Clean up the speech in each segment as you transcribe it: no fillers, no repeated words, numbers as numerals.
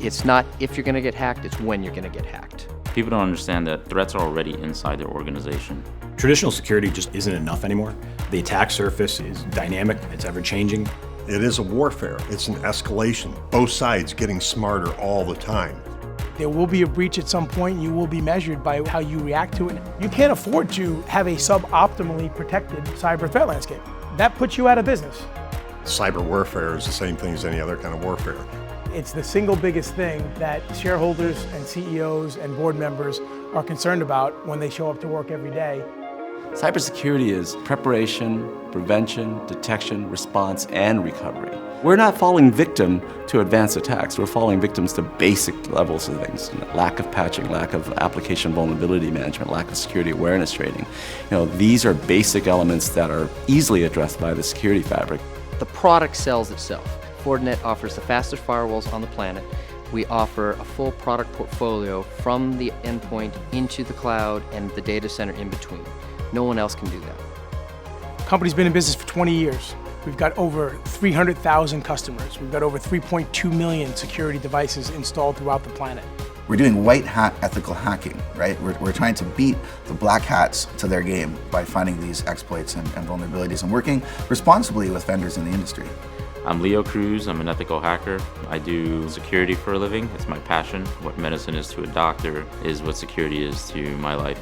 It's not if you're going to get hacked, it's when you're going to get hacked. People don't understand that threats are already inside their organization. Traditional security just isn't enough anymore. The attack surface is dynamic, it's ever-changing. It is a warfare. It's an escalation. Both sides getting smarter all the time. There will be a breach at some point, and you will be measured by how you react to it. You can't afford to have a suboptimally protected cyber threat landscape. That puts you out of business. Cyber warfare is the same thing as any other kind of warfare. It's the single biggest thing that shareholders and CEOs and board members are concerned about when they show up to work every day. Cybersecurity is preparation, prevention, detection, response, and recovery. We're not falling victim to advanced attacks. We're falling victims to basic levels of things. Lack of patching, lack of application vulnerability management, lack of security awareness training. These are basic elements that are easily addressed by the security fabric. The product sells itself. Fortinet offers the fastest firewalls on the planet. We offer a full product portfolio from the endpoint into the cloud and the data center in between. No one else can do that. The company's been in business for 20 years. We've got over 300,000 customers. We've got over 3.2 million security devices installed throughout the planet. We're doing white hat ethical hacking, right? We're trying to beat the black hats to their game by finding these exploits and vulnerabilities and working responsibly with vendors in the industry. I'm Leo Cruz, I'm an ethical hacker. I do security for a living, it's my passion. What medicine is to a doctor is what security is to my life.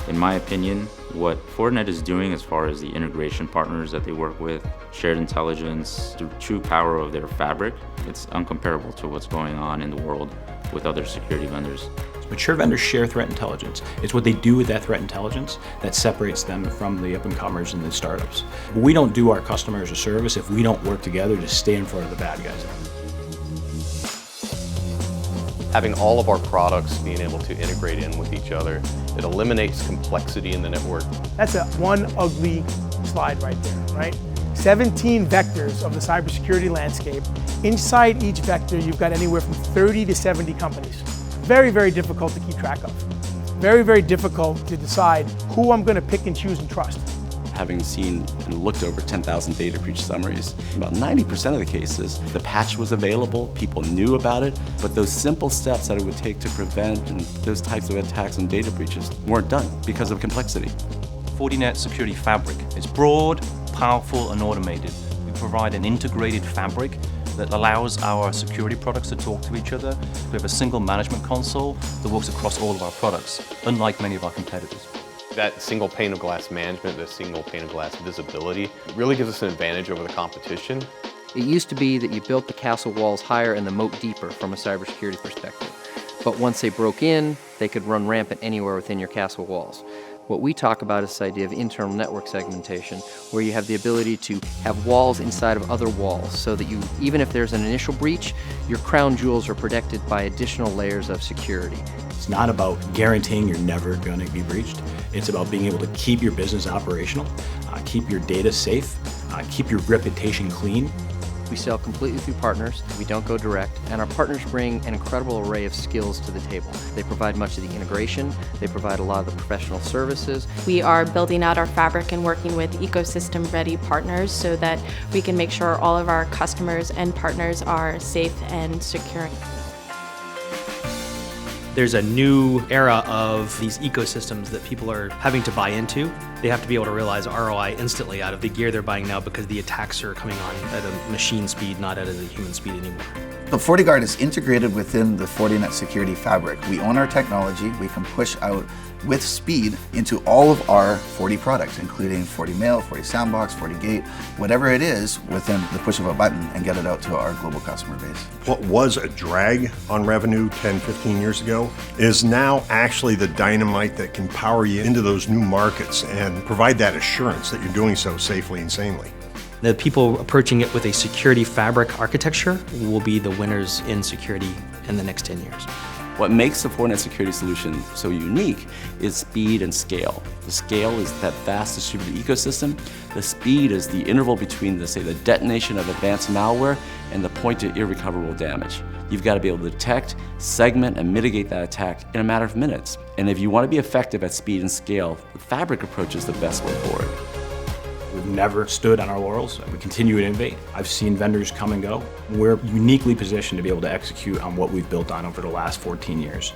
In my opinion, what Fortinet is doing as far as the integration partners that they work with, shared intelligence, the true power of their fabric, it's uncomparable to what's going on in the world with other security vendors. Mature vendors share threat intelligence. It's what they do with that threat intelligence that separates them from the up-and-comers and the startups. We don't do our customers a service if we don't work together to stay in front of the bad guys. Having all of our products being able to integrate in with each other, it eliminates complexity in the network. That's one ugly slide right there, right? 17 vectors of the cybersecurity landscape. Inside each vector, you've got anywhere from 30 to 70 companies. Very, very difficult to keep track of. Very, very difficult to decide who I'm going to pick and choose and trust. Having seen and looked over 10,000 data breach summaries, about 90% of the cases, the patch was available, people knew about it, but those simple steps that it would take to prevent those types of attacks and data breaches weren't done because of complexity. Fortinet Security Fabric is broad, powerful, and automated. We provide an integrated fabric that allows our security products to talk to each other. We have a single management console that works across all of our products, unlike many of our competitors. That single pane of glass management, the single pane of glass visibility, really gives us an advantage over the competition. It used to be that you built the castle walls higher and the moat deeper from a cybersecurity perspective. But once they broke in, they could run rampant anywhere within your castle walls. What we talk about is this idea of internal network segmentation, where you have the ability to have walls inside of other walls, so that you, even if there's an initial breach, your crown jewels are protected by additional layers of security. It's not about guaranteeing you're never going to be breached. It's about being able to keep your business operational, keep your data safe, keep your reputation clean. We sell completely through partners, we don't go direct, and our partners bring an incredible array of skills to the table. They provide much of the integration, they provide a lot of the professional services. We are building out our fabric and working with ecosystem-ready partners so that we can make sure all of our customers and partners are safe and secure. There's a new era of these ecosystems that people are having to buy into. They have to be able to realize ROI instantly out of the gear they're buying now because the attacks are coming on at a machine speed, not at a human speed anymore. But FortiGuard is integrated within the Fortinet security fabric. We own our technology. We can push out with speed into all of our Forti products, including FortiMail, FortiSandbox, FortiGate, whatever it is within the push of a button, and get it out to our global customer base. What was a drag on revenue 10, 15 years ago is now actually the dynamite that can power you into those new markets and provide that assurance that you're doing so safely and sanely. The people approaching it with a security fabric architecture will be the winners in security in the next 10 years. What makes the Fortinet security solution so unique is speed and scale. The scale is that vast distributed ecosystem. The speed is the interval between, say, the detonation of advanced malware and the point to irrecoverable damage. You've got to be able to detect, segment, and mitigate that attack in a matter of minutes. And if you want to be effective at speed and scale, the fabric approach is the best way forward. We've never stood on our laurels. We continue to innovate. I've seen vendors come and go. We're uniquely positioned to be able to execute on what we've built on over the last 14 years.